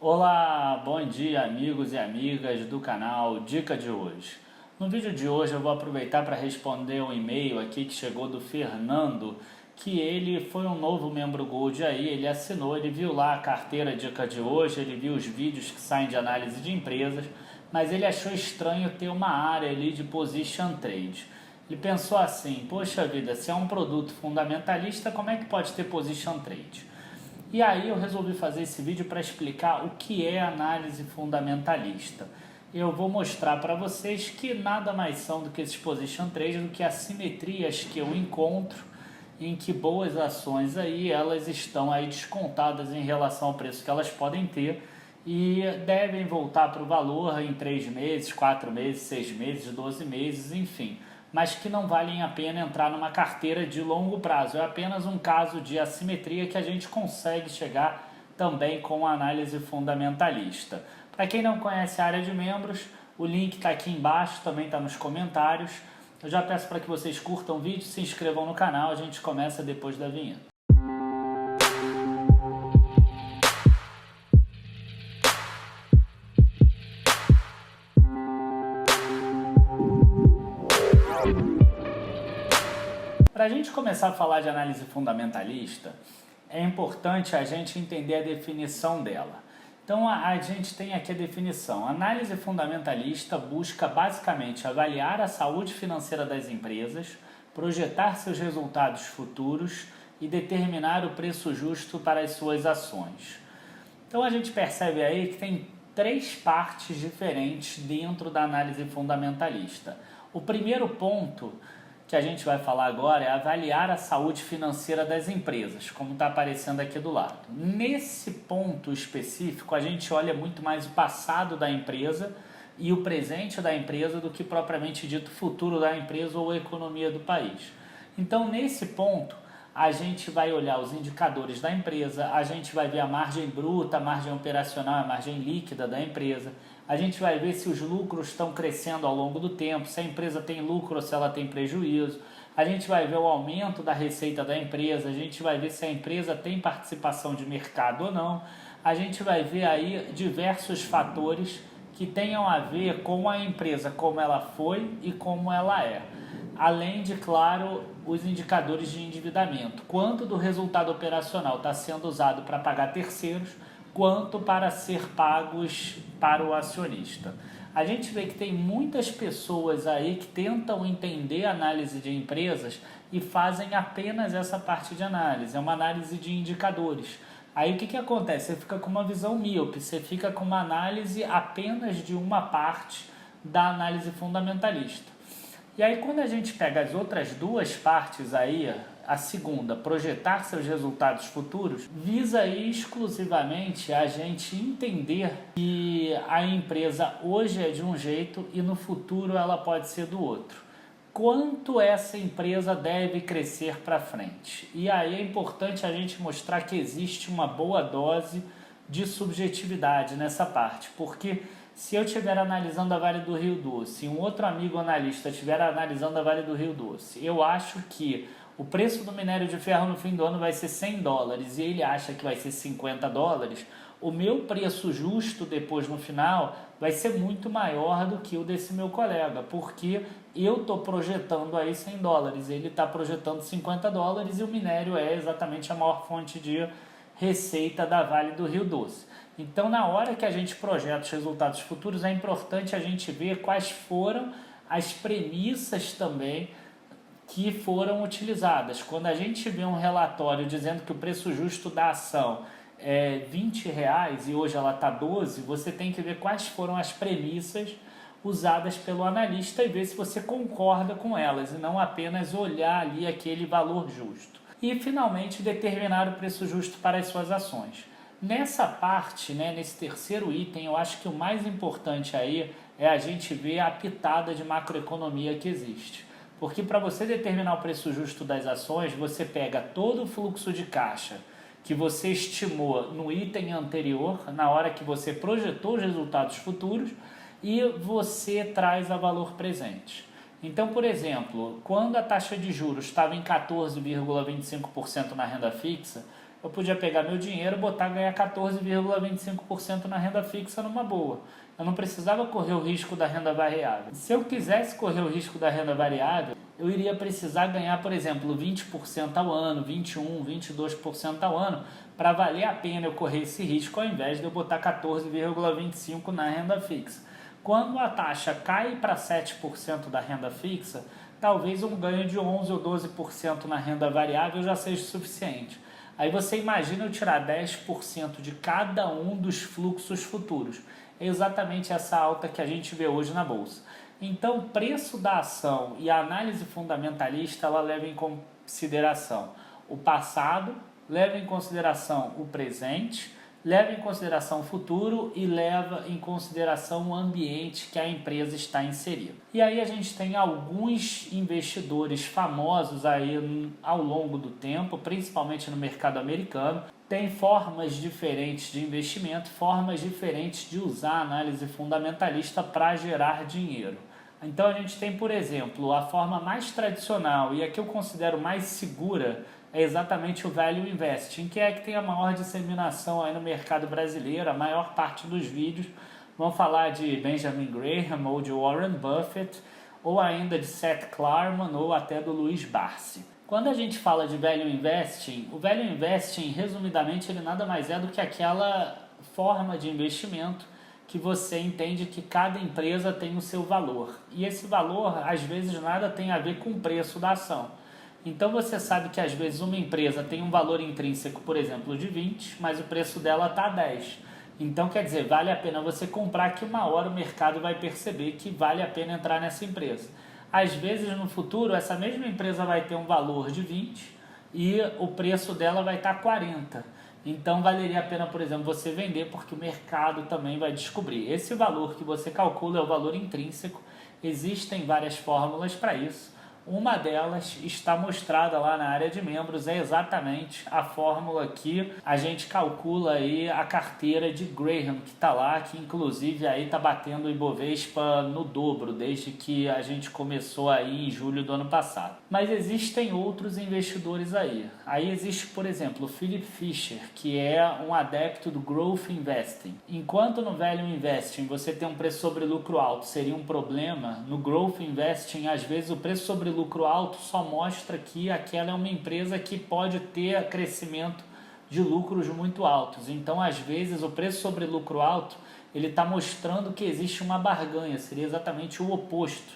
Olá, bom dia amigos e amigas do canal Dica de Hoje. No vídeo de hoje eu vou aproveitar para responder um e-mail aqui que chegou do Fernando, que ele foi um novo membro Gold aí, ele assinou, ele viu lá a carteira Dica de Hoje, ele viu os vídeos que saem de análise de empresas, mas ele achou estranho ter uma área ali de Position Trade. Ele pensou assim, poxa vida, se é um produto fundamentalista, como é que pode ter Position Trade? E aí eu resolvi fazer esse vídeo para explicar o que é análise fundamentalista. Eu vou mostrar para vocês que nada mais são do que esses position trades, do que assimetrias que eu encontro em que boas ações aí elas estão aí descontadas em relação ao preço que elas podem ter e devem voltar para o valor em 3 meses, 4 meses, 6 meses, 12 meses, enfim, mas que não valem a pena entrar numa carteira de longo prazo. É apenas um caso de assimetria que a gente consegue chegar também com a análise fundamentalista. Para quem não conhece a área de membros, o link está aqui embaixo, também está nos comentários. Eu já peço para que vocês curtam o vídeo, se inscrevam no canal, a gente começa depois da vinheta. Para a gente começar a falar de análise fundamentalista, é importante a gente entender a definição dela. Então a gente tem aqui a definição. Análise fundamentalista busca basicamente avaliar a saúde financeira das empresas, projetar seus resultados futuros e determinar o preço justo para as suas ações. Então a gente percebe aí que tem 3 partes diferentes dentro da análise fundamentalista. O primeiro ponto que a gente vai falar agora é avaliar a saúde financeira das empresas, como está aparecendo aqui do lado. Nesse ponto específico, a gente olha muito mais o passado da empresa e o presente da empresa do que propriamente dito o futuro da empresa ou a economia do país. Então, nesse ponto, a gente vai olhar os indicadores da empresa, a gente vai ver a margem bruta, a margem operacional, a margem líquida da empresa, a gente vai ver se os lucros estão crescendo ao longo do tempo, se a empresa tem lucro ou se ela tem prejuízo, a gente vai ver o aumento da receita da empresa, a gente vai ver se a empresa tem participação de mercado ou não, a gente vai ver aí diversos fatores que tenham a ver com a empresa, como ela foi e como ela é. Além de, claro, os indicadores de endividamento, quanto do resultado operacional está sendo usado para pagar terceiros, quanto para ser pagos para o acionista. A gente vê que tem muitas pessoas aí que tentam entender a análise de empresas e fazem apenas essa parte de análise, é uma análise de indicadores. Aí o que acontece? Você fica com uma visão míope, você fica com uma análise apenas de uma parte da análise fundamentalista. E aí quando a gente pega as outras 2 partes aí, a segunda, projetar seus resultados futuros, visa aí exclusivamente a gente entender que a empresa hoje é de um jeito e no futuro ela pode ser do outro. Quanto essa empresa deve crescer para frente? E aí é importante a gente mostrar que existe uma boa dose de subjetividade nessa parte, porque se eu estiver analisando a Vale do Rio Doce e um outro amigo analista estiver analisando a Vale do Rio Doce, eu acho que o preço do minério de ferro no fim do ano vai ser $100 e ele acha que vai ser $50, o meu preço justo depois no final vai ser muito maior do que o desse meu colega, porque eu estou projetando aí $100, ele está projetando $50 e o minério é exatamente a maior fonte de receita da Vale do Rio Doce. Então, na hora que a gente projeta os resultados futuros, é importante a gente ver quais foram as premissas também que foram utilizadas. Quando a gente vê um relatório dizendo que o preço justo da ação é R$20 e hoje ela está 12, você tem que ver quais foram as premissas usadas pelo analista e ver se você concorda com elas e não apenas olhar ali aquele valor justo. E, finalmente, determinar o preço justo para as suas ações. Nessa parte, nesse terceiro item, eu acho que o mais importante aí é a gente ver a pitada de macroeconomia que existe. Porque para você determinar o preço justo das ações, você pega todo o fluxo de caixa que você estimou no item anterior, na hora que você projetou os resultados futuros, e você traz a valor presente. Então, por exemplo, quando a taxa de juros estava em 14,25% na renda fixa, eu podia pegar meu dinheiro e botar ganhar 14,25% na renda fixa numa boa. Eu não precisava correr o risco da renda variável. Se eu quisesse correr o risco da renda variável, eu iria precisar ganhar, por exemplo, 20% ao ano, 21%, 22% ao ano, para valer a pena eu correr esse risco, ao invés de eu botar 14,25% na renda fixa. Quando a taxa cai para 7% da renda fixa, talvez um ganho de 11% ou 12% na renda variável já seja suficiente. Aí você imagina eu tirar 10% de cada um dos fluxos futuros. É exatamente essa alta que a gente vê hoje na Bolsa. Então, o preço da ação e a análise fundamentalista, ela leva em consideração o passado, leva em consideração o presente, leva em consideração o futuro e leva em consideração o ambiente que a empresa está inserida. E aí a gente tem alguns investidores famosos aí ao longo do tempo, principalmente no mercado americano. Tem formas diferentes de investimento, formas diferentes de usar a análise fundamentalista para gerar dinheiro. Então a gente tem, por exemplo, a forma mais tradicional e a que eu considero mais segura é exatamente o Value Investing, que é a que tem a maior disseminação aí no mercado brasileiro. A maior parte dos vídeos vão falar de Benjamin Graham ou de Warren Buffett, ou ainda de Seth Klarman ou até do Luiz Barsi. Quando a gente fala de Value Investing, o Value Investing, resumidamente, ele nada mais é do que aquela forma de investimento que você entende que cada empresa tem o seu valor. E esse valor, às vezes, nada tem a ver com o preço da ação. Então você sabe que às vezes uma empresa tem um valor intrínseco, por exemplo, de 20, mas o preço dela está 10. Então quer dizer, vale a pena você comprar, que uma hora o mercado vai perceber que vale a pena entrar nessa empresa. Às vezes no futuro essa mesma empresa vai ter um valor de 20 e o preço dela vai estar 40. Então valeria a pena, por exemplo, você vender, porque o mercado também vai descobrir. Esse valor que você calcula é o valor intrínseco. Existem várias fórmulas para isso. Uma delas está mostrada lá na área de membros, é exatamente a fórmula que a gente calcula aí a carteira de Graham, que está lá, que inclusive aí está batendo o Ibovespa no dobro, desde que a gente começou aí em julho do ano passado. Mas existem outros investidores aí. Aí existe, por exemplo, o Philip Fisher, que é um adepto do Growth Investing. Enquanto no Value Investing você tem um preço sobre lucro alto, seria um problema, no Growth Investing, às vezes o preço sobre lucro alto só mostra que aquela é uma empresa que pode ter crescimento de lucros muito altos. Então, às vezes, o preço sobre lucro alto ele está mostrando que existe uma barganha, seria exatamente o oposto.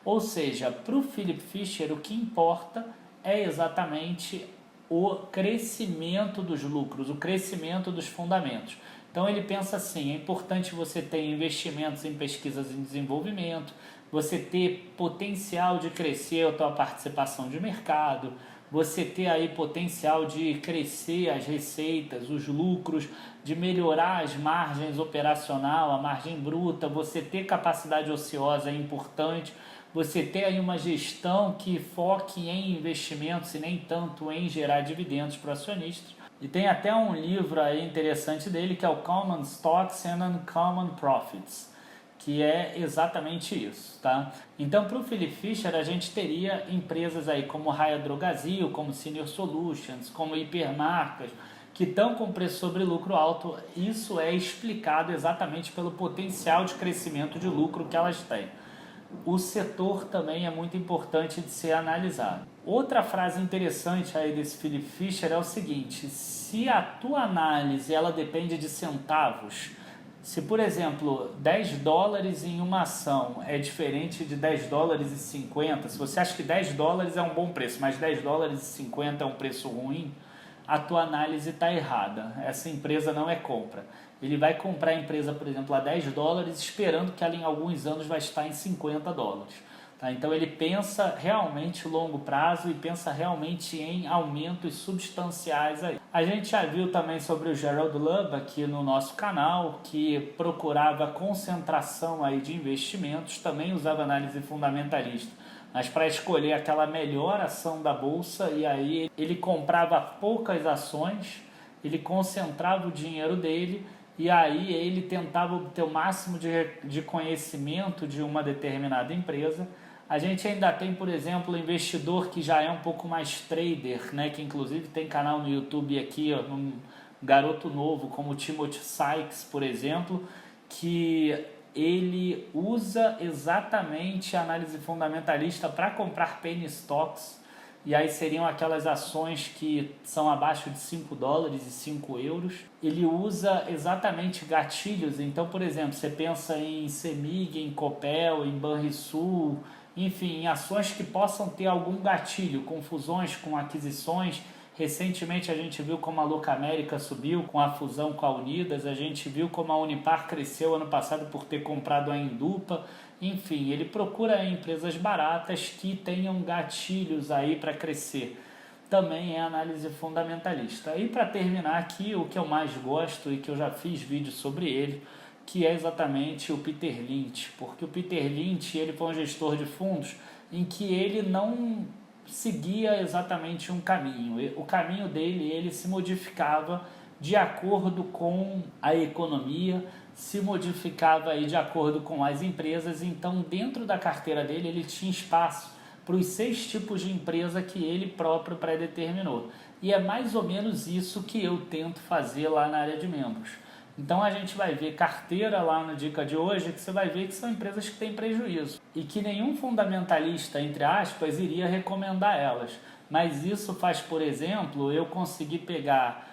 Ou seja, para o Philip Fisher, o que importa é exatamente o crescimento dos lucros, o crescimento dos fundamentos. Então ele pensa assim, é importante você ter investimentos em pesquisas e desenvolvimento, você ter potencial de crescer a tua participação de mercado, você ter aí potencial de crescer as receitas, os lucros, de melhorar as margens operacional, a margem bruta, você ter capacidade ociosa é importante, você ter aí uma gestão que foque em investimentos e nem tanto em gerar dividendos para acionistas. E tem até um livro aí interessante dele que é o Common Stocks and Uncommon Profits, que é exatamente isso, tá? Então, para o Philip Fisher, a gente teria empresas aí como Raia Drogasil, como Senior Solutions, como Hipermarcas, que estão com preço sobre lucro alto. Isso é explicado exatamente pelo potencial de crescimento de lucro que elas têm. O setor também é muito importante de ser analisado. Outra frase interessante aí desse Philip Fisher é o seguinte: se a tua análise ela depende de centavos, se por exemplo $10 em uma ação é diferente de $10,50, se você acha que $10 é um bom preço, mas $10,50 é um preço ruim, a tua análise está errada. Essa empresa não é compra. Ele vai comprar a empresa, por exemplo, a $10, esperando que ela em alguns anos vai estar em $50. Tá? Então ele pensa realmente longo prazo e pensa realmente em aumentos substanciais aí. A gente já viu também sobre o Gerald Lubb aqui no nosso canal, que procurava concentração aí de investimentos, também usava análise fundamentalista, mas para escolher aquela melhor ação da bolsa, e aí ele comprava poucas ações, ele concentrava o dinheiro dele e aí ele tentava obter o máximo de conhecimento de uma determinada empresa. A gente ainda tem, por exemplo, o investidor que já é um pouco mais trader, né? Que inclusive tem canal no YouTube aqui, ó, um garoto novo como o Timothy Sykes, por exemplo, que ele usa exatamente a análise fundamentalista para comprar penny stocks, e aí seriam aquelas ações que são abaixo de 5 dólares e 5 euros. Ele usa exatamente gatilhos, então, por exemplo, você pensa em CEMIG, em Copel, em Banrisul, enfim, em ações que possam ter algum gatilho, com fusões, com aquisições. Recentemente a gente viu como a Locamérica subiu com a fusão com a Unidas, a gente viu como a Unipar cresceu ano passado por ter comprado a Indupa. Enfim, ele procura empresas baratas que tenham gatilhos aí para crescer. Também é análise fundamentalista. E para terminar aqui, o que eu mais gosto e que eu já fiz vídeo sobre ele, que é exatamente o Peter Lynch, porque o Peter Lynch ele foi um gestor de fundos em que ele não seguia exatamente um caminho. O caminho dele, ele se modificava de acordo com a economia, se modificava aí de acordo com as empresas. Então, dentro da carteira dele, ele tinha espaço para os 6 tipos de empresa que ele próprio predeterminou. E é mais ou menos isso que eu tento fazer lá na área de membros. Então a gente vai ver carteira lá no Dica de hoje, que você vai ver que são empresas que têm prejuízo e que nenhum fundamentalista, entre aspas, iria recomendar elas. Mas isso faz, por exemplo, eu conseguir pegar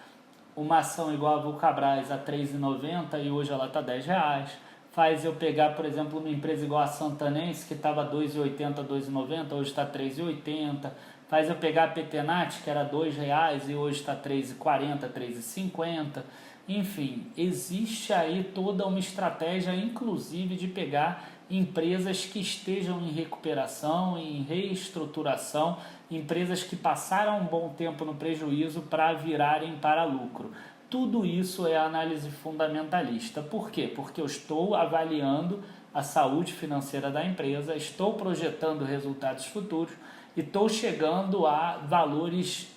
uma ação igual a Vulcabras a R$ 3,90 e hoje ela está R$10. Faz eu pegar, por exemplo, uma empresa igual a Santanense, que estava R$ 2,80, R$ 2,90, hoje está R$ 3,80. Faz eu pegar a Petenat, que era R$ 2,00 e hoje está R$ 3,40, R$ 3,50. Enfim, existe aí toda uma estratégia, inclusive, de pegar empresas que estejam em recuperação, em reestruturação, empresas que passaram um bom tempo no prejuízo para virarem para lucro. Tudo isso é análise fundamentalista. Por quê? Porque eu estou avaliando a saúde financeira da empresa, estou projetando resultados futuros e estou chegando a valores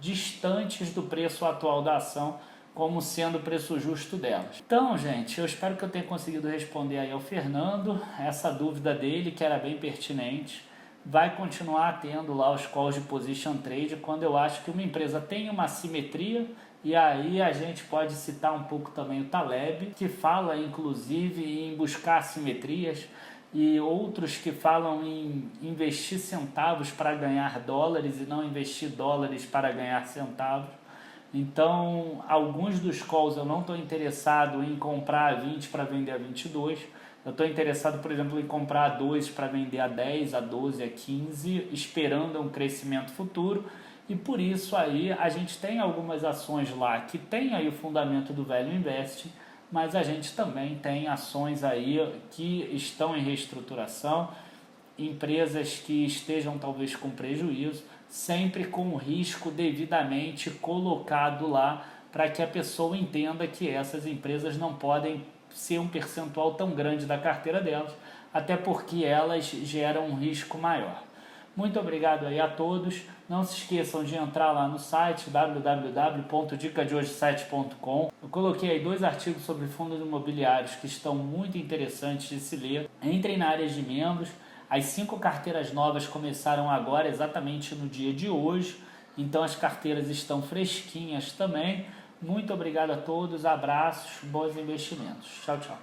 distantes do preço atual da ação, como sendo o preço justo delas. Então, gente, eu espero que eu tenha conseguido responder aí ao Fernando essa dúvida dele, que era bem pertinente. Vai continuar tendo lá os calls de position trade quando eu acho que uma empresa tem uma assimetria, e aí a gente pode citar um pouco também o Taleb, que fala inclusive em buscar assimetrias, e outros que falam em investir centavos para ganhar dólares e não investir dólares para ganhar centavos. Então, alguns dos calls eu não estou interessado em comprar a 20 para vender a 22. Eu estou interessado, por exemplo, em comprar a 2 para vender a 10, a 12, a 15, esperando um crescimento futuro. E por isso aí a gente tem algumas ações lá que tem aí o fundamento do Value Investing, mas a gente também tem ações aí que estão em reestruturação, empresas que estejam talvez com prejuízo, sempre com o risco devidamente colocado lá para que a pessoa entenda que essas empresas não podem ser um percentual tão grande da carteira delas, até porque elas geram um risco maior. Muito obrigado aí a todos. Não se esqueçam de entrar lá no site www.dicadehoje7.com. Eu coloquei aí 2 artigos sobre fundos imobiliários que estão muito interessantes de se ler. Entrem na área de membros. As 5 carteiras novas começaram agora, exatamente no dia de hoje. Então as carteiras estão fresquinhas também. Muito obrigado a todos, abraços, bons investimentos. Tchau, tchau.